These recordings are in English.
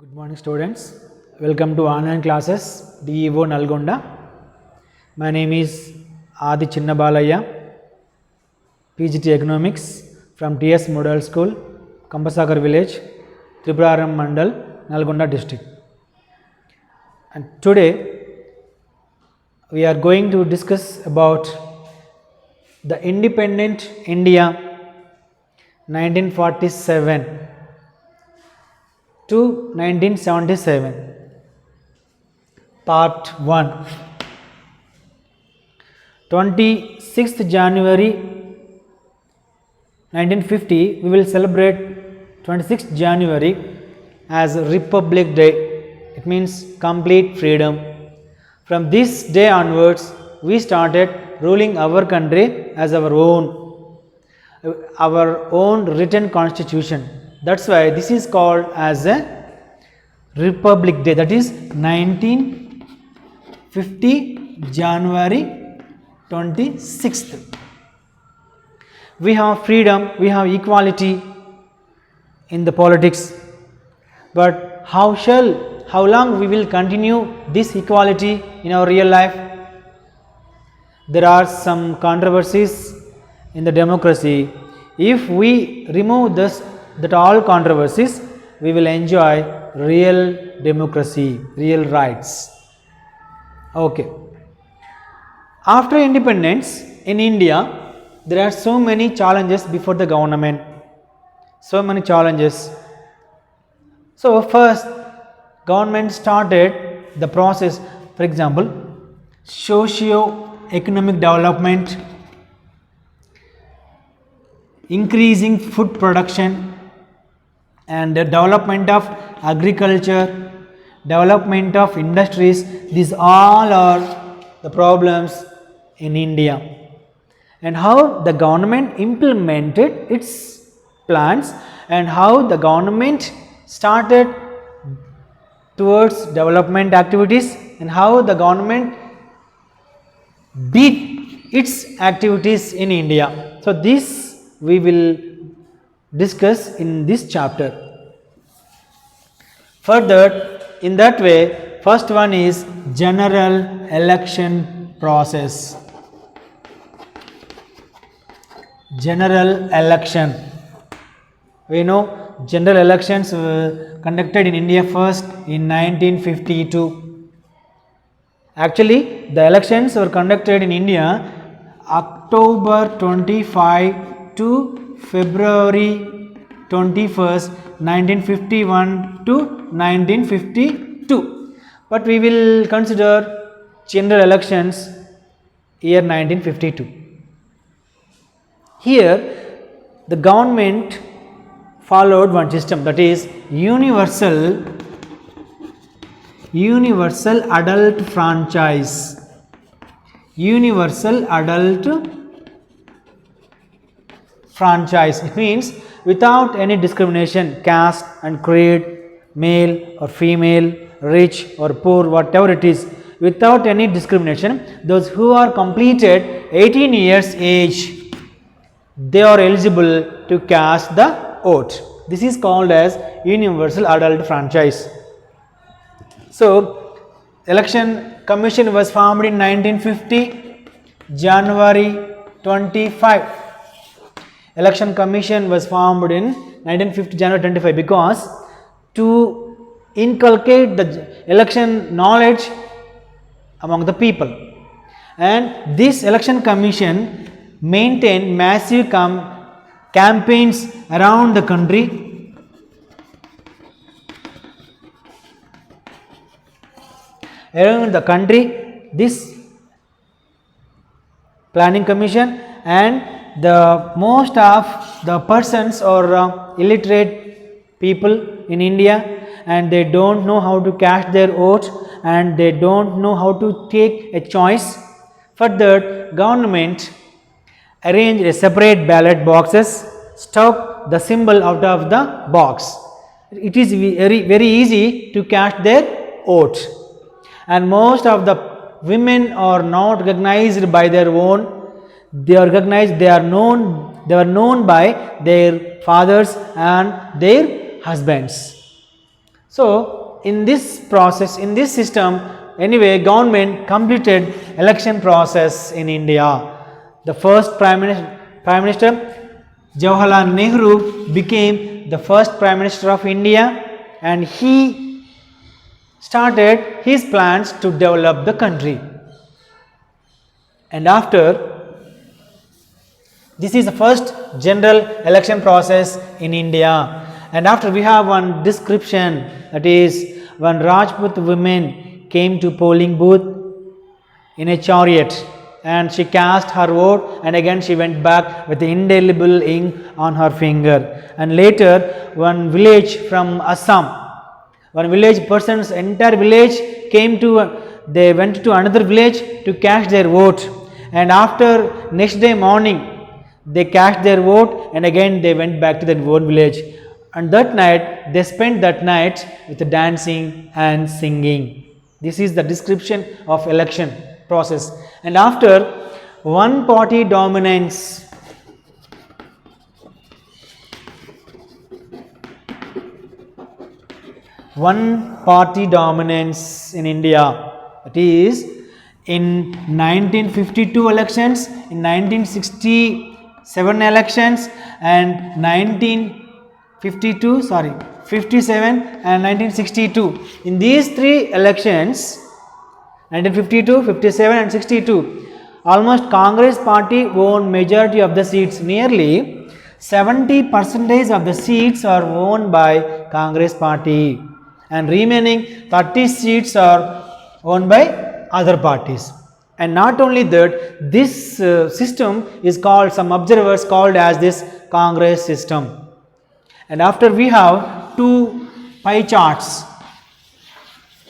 Good morning students, welcome to online classes DEO Nalgonda. My name is Adi Chinnabalaya, PGT Economics from TS Model School, Kampasagar Village, Tripuraram Mandal, Nalgonda district. And today we are going to discuss about the independent India 1947 to 1977, part 1. 26th January 1950, we will celebrate 26th January as Republic Day. It means complete freedom. From this day onwards, we started ruling our country as our own written constitution. That's why this is called as a Republic Day, that is 1950 January 26th. We have freedom, we have equality in the politics, but how long we will continue this equality in our real life? There are some controversies in the democracy. If we remove that all controversies, we will enjoy real democracy, real rights. Okay. After independence in India, there are so many challenges before the government. So many challenges. So first, government started the process, for example, socio-economic development, increasing food production, and the development of agriculture, development of industries. These all are the problems in India. And how the government implemented its plans and how the government started towards development activities and how the government did its activities in India. So this we will discuss in this chapter. Further, in that way, first one is general election process. General election. We know general elections were conducted in India first in 1952. Actually, the elections were conducted in India October 25 to February 21st, 1951 to 1952. But we will consider general elections year 1952. Here, the government followed one system, that is universal adult franchise. Universal adult franchise. It means without any discrimination, caste and creed, male or female, rich or poor, whatever it is, without any discrimination, those who are completed 18 years age, they are eligible to cast the vote. This is called as universal adult franchise. So, election commission was formed in 1950, January 25. Election commission was formed in 1950 January 25 because to inculcate the election knowledge among the people. And this election commission maintained massive campaigns around the country. Around the country, this planning commission, and the most of the persons are illiterate people in India, and they don't know how to cast their vote and they don't know how to take a choice. For that, government arranged a separate ballot boxes, stuck the symbol out of the box. It is very easy to cast their vote, and most of the women are not recognized by their own. They are recognized, they were known by their fathers and their husbands. So, in this process, in this system, anyway, government completed election process in India. The first Prime Minister Jawaharlal Nehru became the first Prime Minister of India, and he started his plans to develop the country. And after, this is the first general election process in India. And after, we have one description, that is, one Rajput woman came to polling booth in a chariot, and she cast her vote, and again she went back with the indelible ink on her finger. And later, one village from Assam, one village person's entire village came to, they went to another village to cast their vote, and after next day morning they cast their vote, and again they went back to that own village, and that night they spent that night with dancing and singing. This is the description of election process. And after, one party dominance, in India, that is, in 1952 elections, in 1967 elections, and 57 and 1962. In these three elections, 1952, 57 and 62, almost Congress party won majority of the seats. Nearly 70% of the seats are won by Congress party, and remaining 30 seats are won by other parties. And not only that, this system is called, some observers called as this Congress system. And after, we have two pie charts,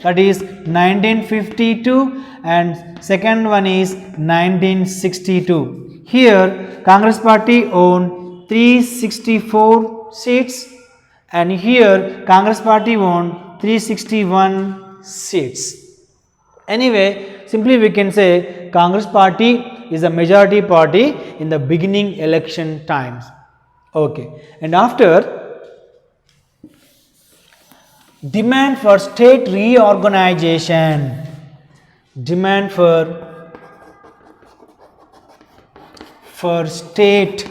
that is 1952 and second one is 1962. Here Congress party owned 364 seats, and here Congress party won 361 seats. Anyway, simply we can say Congress party is a majority party in the beginning election times. Okay. And after, demand for state reorganization, demand for state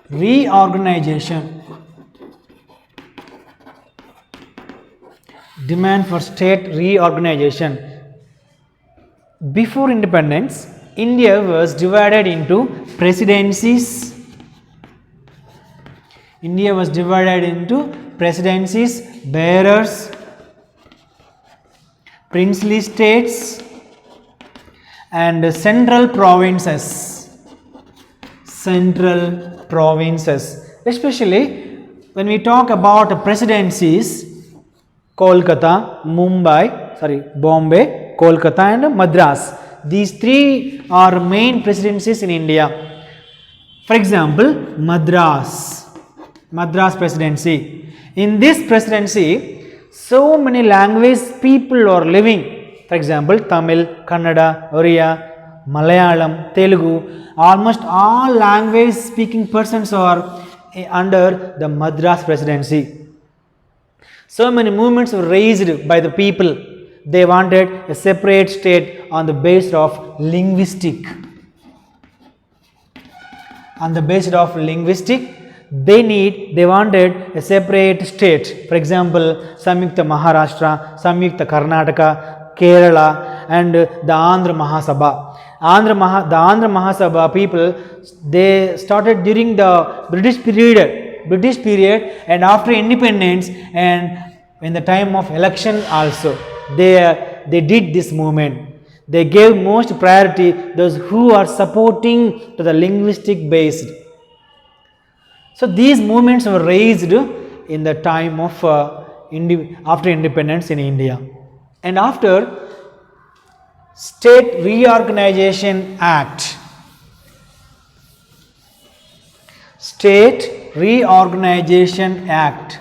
reorganization, demand for state reorganization. Before independence, India was divided into presidencies. India was divided into presidencies, bearers, princely states, and central provinces. Central provinces. Especially when we talk about presidencies, Kolkata, Bombay, Kolkata and Madras. These three are main presidencies in India. For example, Madras presidency. In this presidency, so many language people are living. For example, Tamil, Kannada, Oriya, Malayalam, Telugu, almost all language speaking persons are under the Madras presidency. So many movements were raised by the people. They wanted a separate state on the basis of linguistic. On the basis of linguistic, they wanted a separate state. For example, Samyukta Maharashtra, Samyukta Karnataka, Kerala, and the Andhra Mahasabha. The Andhra Mahasabha people, they started during the British period, and after independence, and in the time of election also, they did this movement. They gave most priority those who are supporting to the linguistic based. So these movements were raised in the time of after independence in India. And after State Reorganization Act, State Reorganization Act,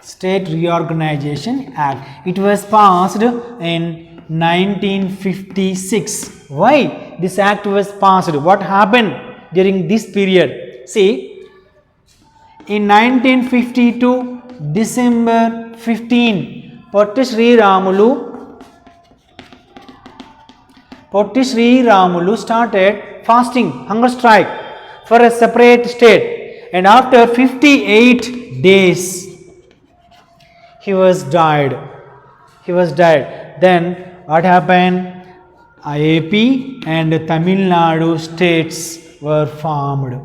State Reorganization Act. It was passed in 1956. Why this act was passed? What happened during this period? See, in 1952 December 15, Potti Sri Ramulu started fasting, hunger strike for a separate state, and after 58 days he was died. Then what happened? IAP and Tamil Nadu states were formed.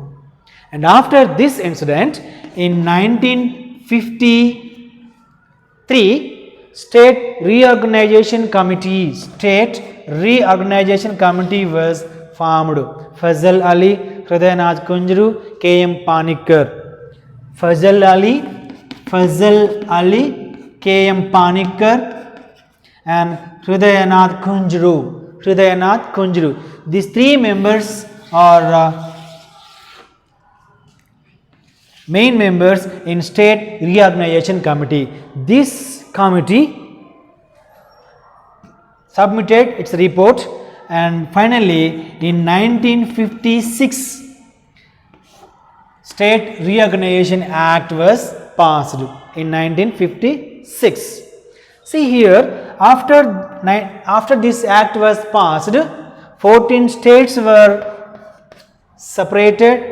And after this incident, in 1953, State Reorganization Committee was formed. Fazal Ali, Hrudayanath Kunjru, K.M. Panikkar. Fazal Ali, K.M. Panikkar and Hrudayanath Kunjru. These three members are main members in State Reorganization Committee. This committee submitted its report, and finally in 1956 State Reorganization Act was passed in 1956. See here, after this act was passed, 14 states were separated,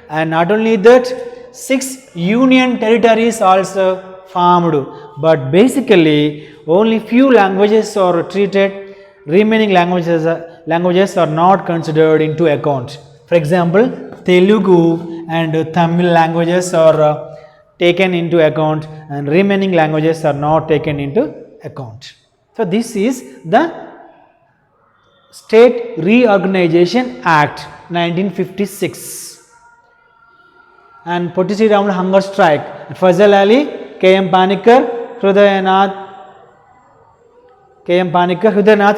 and not only that, 6 union territories also formed. But basically, only few languages are treated. Remaining languages are not considered into account. For example, Telugu and Tamil languages are taken into account, and remaining languages are not taken into account. So this is the State Reorganization Act 1956. And Potti Sri Ramulu hunger strike, Fazal Ali, K.M. Panikkar, Hrudayanath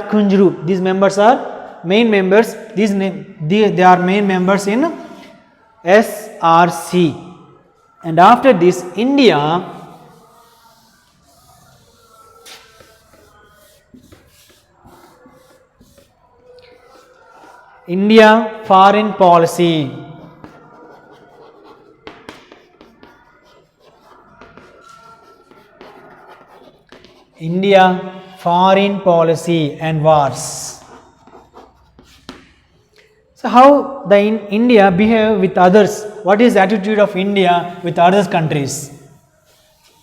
Kunjru. These members are main members. They are main members in SRC. And after this, India foreign policy. India foreign policy and wars. So how the India behave with others? What is the attitude of India with other countries?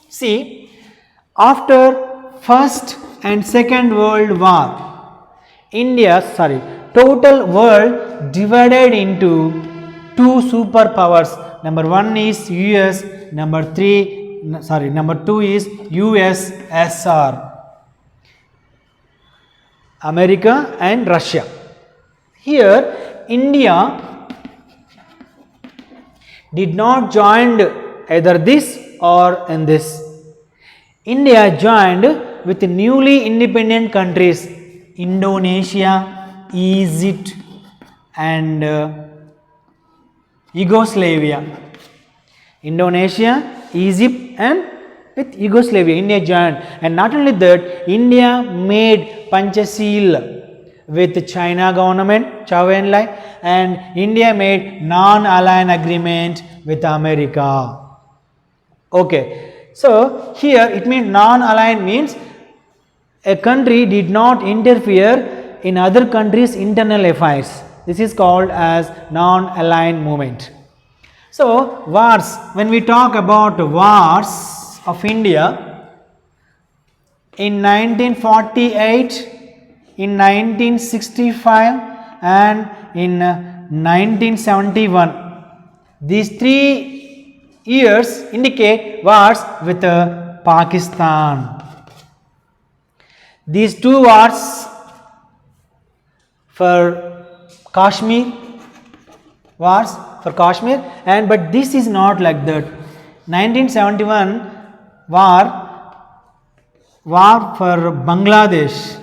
See, after First and Second World War, total world divided into two superpowers. Number 1 is US, number 2 is USSR, America and Russia. Here India did not join either this or in this. India joined with newly independent countries Indonesia, Egypt and Yugoslavia. Indonesia, Egypt and with Yugoslavia, India joined. And not only that, India made Panchashila with China government, Chow Enlai, and India made non-aligned agreement with America. Okay, so here it means non-aligned means a country did not interfere in other countries' internal affairs. This is called as non-aligned movement. So wars, when we talk about wars of India, in 1948, in 1965 and in 1971, these 3 years indicate wars with Pakistan. These 2 wars for Kashmir, and but this is not like that. 1971 war for Bangladesh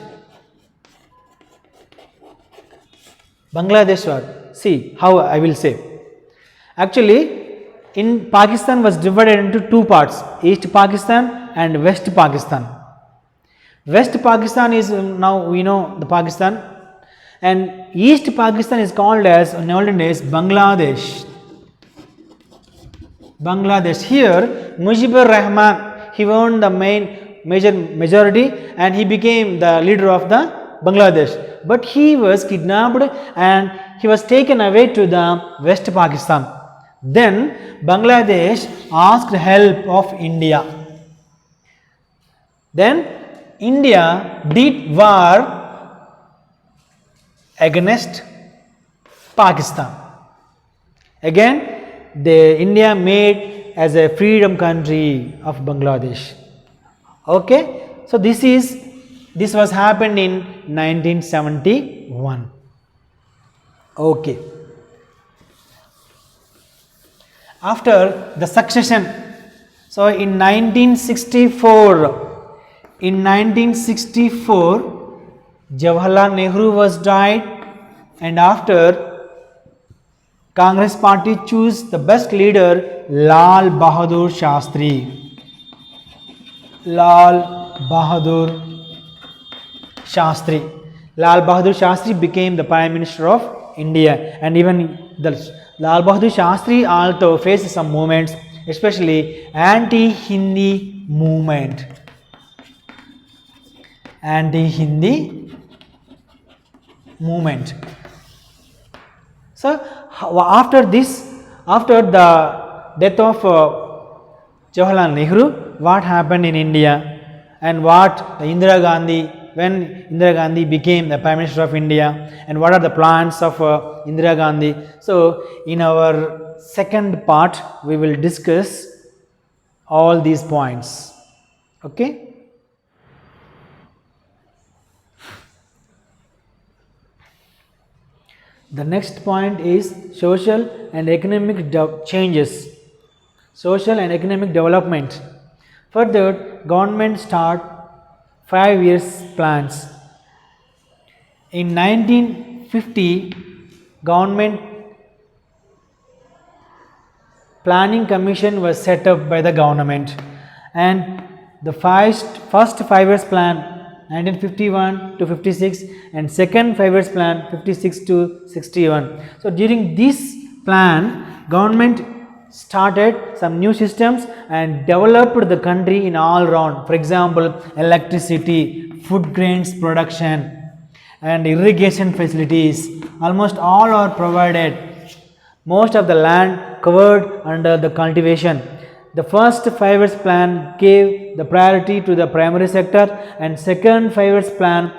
war. See how I will say. Actually, in Pakistan was divided into 2 parts, East Pakistan and West Pakistan. West Pakistan is now we know the Pakistan, and East Pakistan is called as in olden days Bangladesh. Bangladesh. Here, Mujibur Rahman, he won the majority and he became the leader of the Bangladesh. But he was kidnapped and he was taken away to the West Pakistan. Then Bangladesh asked help of India. Then India did war against Pakistan. Again, India made as a freedom country of Bangladesh. Okay, so this was happened in 1971. Okay. After the succession, so in 1964, Jawaharlal Nehru was died, and after Congress party choose the best leader Lal Bahadur Shastri. Lal Bahadur Shastri. Lal Bahadur Shastri became the Prime Minister of India, and even the Lal Bahadur Shastri also faced some movements, especially anti-Hindi movement. Anti-Hindi movement. So after the death of Jawaharlal Nehru, what happened in India, and what Indira Gandhi, when Indira Gandhi became the Prime Minister of India, and what are the plans of Indira Gandhi. So in our second part, we will discuss all these points. Okay. The next point is social and economic changes. Social and economic development. Further, government start 5 years plans. In 1950, government planning commission was set up by the government, and the first 5 years plan 1951 to 56 and second 5 years plan 56 to 61. So during this plan, government started some new systems and developed the country in all round. For example, electricity, food grains production and irrigation facilities, almost all are provided. Most of the land covered under the cultivation. The first 5 years plan gave the priority to the primary sector, and second 5 years plan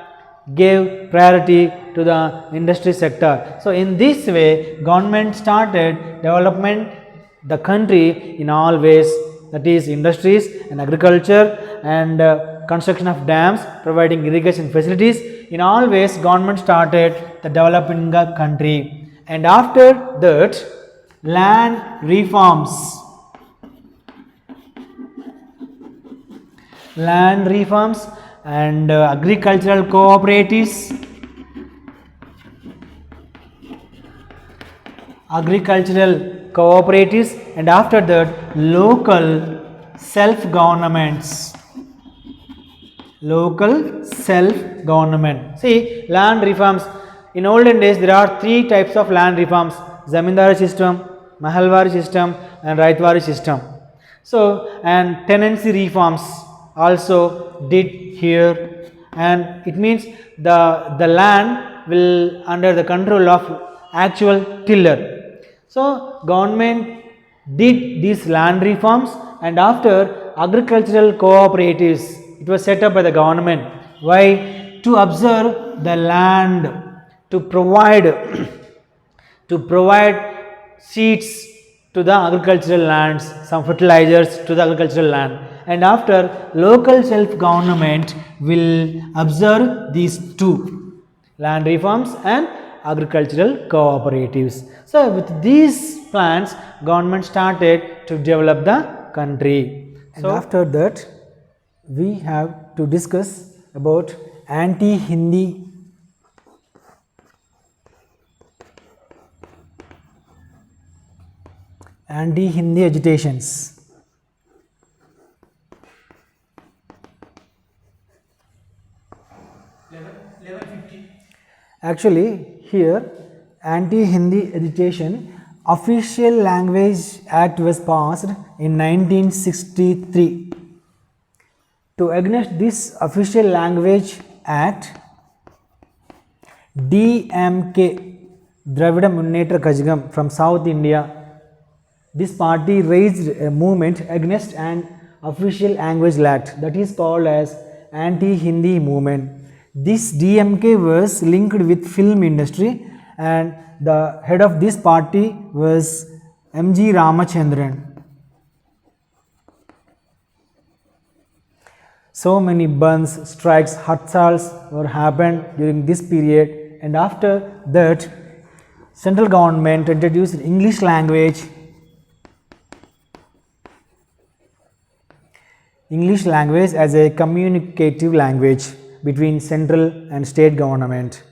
gave priority to the industry sector. So in this way, government started development the country in all ways, that is industries and agriculture and construction of dams, providing irrigation facilities. In all ways, government started the developing the country. And after that, land reforms. Land reforms and agricultural cooperatives. And after that, local self-governments. See, land reforms. In olden days, there are 3 types of land reforms: zamindari system, mahalwari system and raitwari system. So, and tenancy reforms also did here, and it means the land will under the control of actual tiller. So government did these land reforms, and after agricultural cooperatives, it was set up by the government. Why? To observe the land, to provide seeds to the agricultural lands, some fertilizers to the agricultural land, and after local self-government will observe these 2, land reforms and agricultural cooperatives. So with these plans, government started to develop the country. And after that, we have to discuss about anti-Hindi agitations. Actually, here anti-Hindi agitation Official Language Act was passed in 1963. To against this Official Language Act, DMK, Dravida Munnetra Kazhagam from South India, this party raised a movement against an Official Language Act, that is called as Anti-Hindi movement. This DMK was linked with film industry, and the head of this party was M.G. Ramachandran. So many bunds, strikes, hartals were happened during this period, and after that central government introduced English language as a communicative language between central and state government.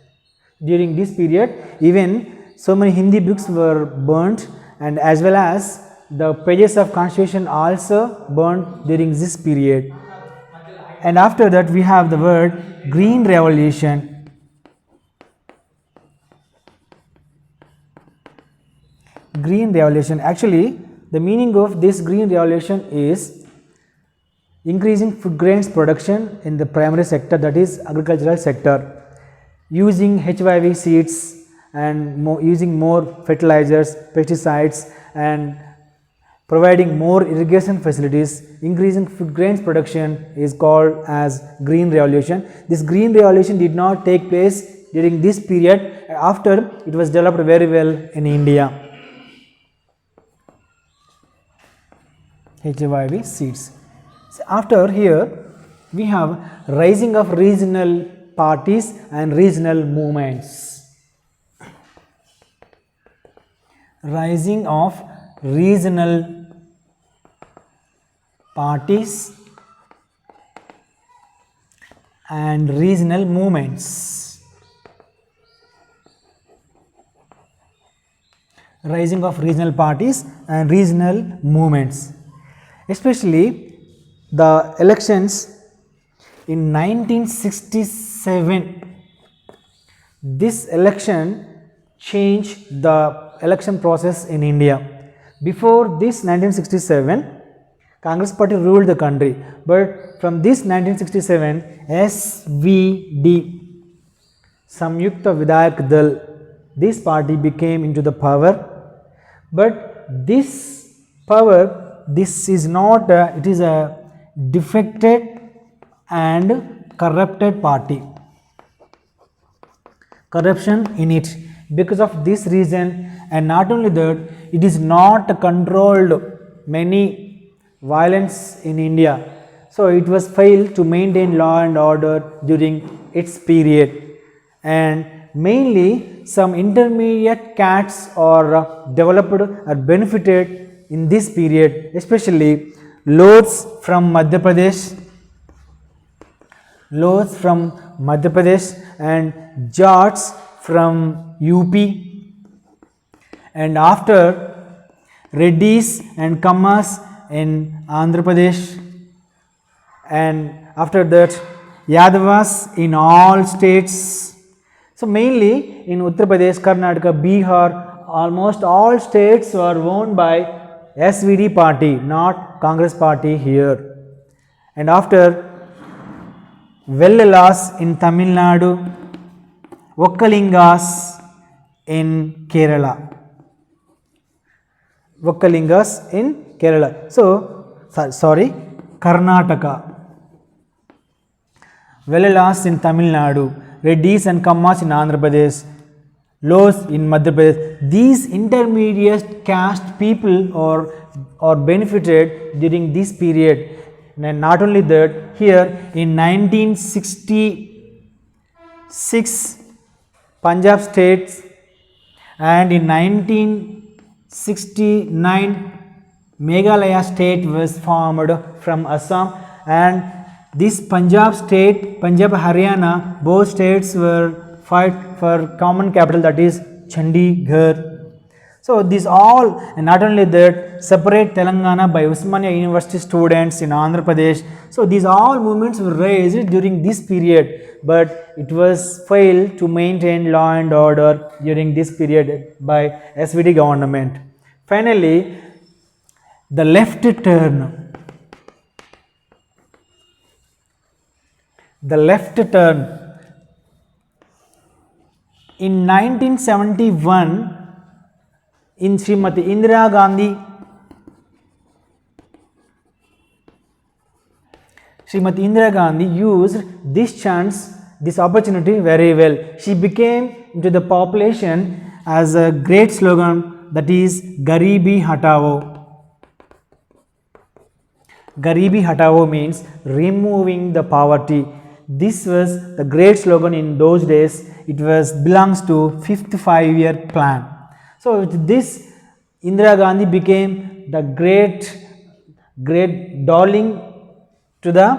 During this period, even so many Hindi books were burnt, and as well as the pages of constitution also burnt during this period. And after that we have the word Green Revolution. Green Revolution, actually the meaning of this Green Revolution is increasing food grains production in the primary sector, that is agricultural sector, using HYV seeds and using more fertilizers, pesticides, and providing more irrigation facilities. Increasing food grains production is called as Green Revolution. This Green Revolution did not take place during this period. After, it was developed very well in India. HYV seeds. So after here we have rising of regional parties and regional movements. Rising of regional parties and regional movements. Rising of regional parties and regional movements. Especially the elections in 1967, this election changed the election process in India. Before this 1967, Congress party ruled the country, but from this 1967, SVD, Samyukta Vidayak Dal, this party became into the power. But this power, this is not it is a defected and corrupted party. Corruption in it. Because of this reason, and not only that, it is not controlled many violence in India. So it was failed to maintain law and order during its period, and mainly some intermediate castes are developed or benefited in this period, especially Lords from Madhya Pradesh and Jats from UP, and after Reddys and Kammas in Andhra Pradesh, and after that Yadavas in all states. So mainly in Uttar Pradesh, Karnataka, Bihar, almost all states were owned by SVD party, not Congress party here. And after Vellalas in Tamil Nadu, Vokkalingas in Kerala. So, Karnataka. Vellalas in Tamil Nadu, Reddys and Kammas in Andhra Pradesh, Lords in Madhya Pradesh. These intermediate caste people are benefited during this period. And not only that, here in 1966, Punjab states, and in 1969, Meghalaya state was formed from Assam, and this Punjab state, Punjab, Haryana, both states were fight for common capital, that is Chandigarh. So these all, and not only that, separate Telangana by Usmania University students in Andhra Pradesh. So these all movements were raised during this period, but it was failed to maintain law and order during this period by SVD government. Finally, the left turn. The left turn. In 1971, in Srimati Indira Gandhi used this chance, this opportunity very well. She became into the population as a great slogan, that is Garibi Hatao. Garibi Hatao means removing the poverty. This was the great slogan in those days. It was belongs to 5th 5-year plan. So with this, Indira Gandhi became the great darling to the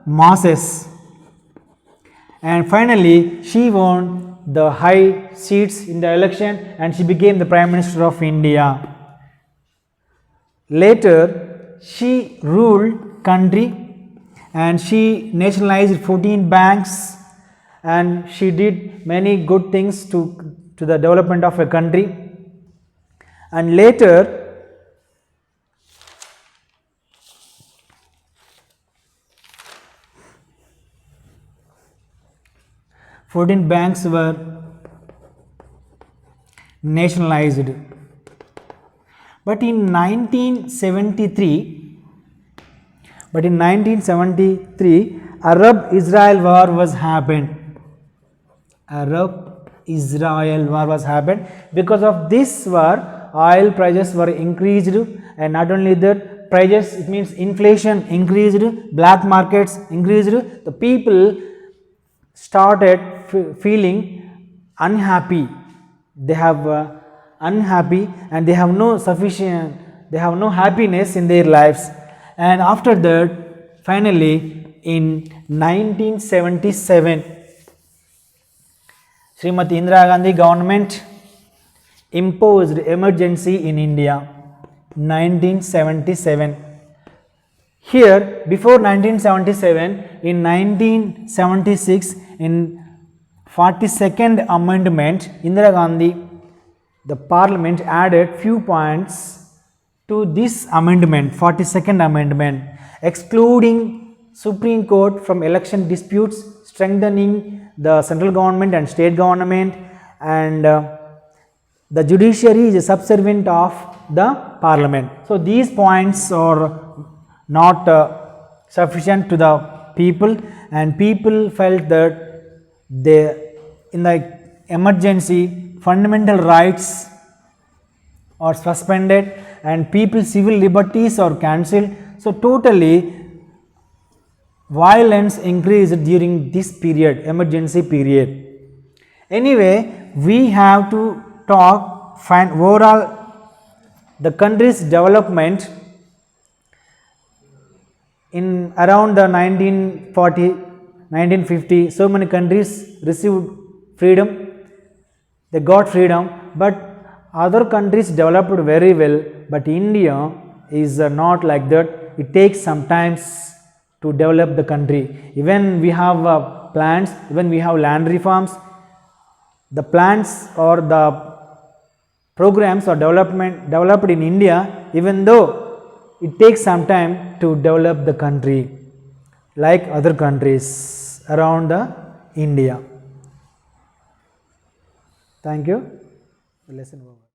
masses, and finally she won the high seats in the election and she became the Prime Minister of India. Later she ruled country and she nationalized 14 banks and she did many good things to the development of a country. And later 14 banks were nationalized. But in 1973, Arab-Israel war was happened. Arab-Israel war was happened. Because of this war, oil prices were increased, and not only that, prices, it means inflation increased, black markets increased. The people started feeling unhappy. They have unhappy and they have no sufficient, they have no happiness in their lives. And after that, finally in 1977, Srimati Indira Gandhi government imposed emergency in India. 1977. Here, before 1977, in 1976, in 42nd amendment, Indira Gandhi, the parliament added few points to this amendment, 42nd amendment, excluding Supreme Court from election disputes, strengthening the central government and state government, and the judiciary is a subservient of the parliament. So these points are not sufficient to the people, and people felt that they, in the emergency, fundamental rights are suspended and people's civil liberties are cancelled. So totally violence increased during this period, emergency period. Anyway, we have to talk overall the country's development. In around the 1940, 1950, so many countries received freedom, they got freedom, but other countries developed very well, but India is not like that. It takes some time to develop the country. Even we have plans, even we have land reforms, the plans or the programs or developed in India, even though it takes some time to develop the country like other countries around the India. Thank you. Lesson over.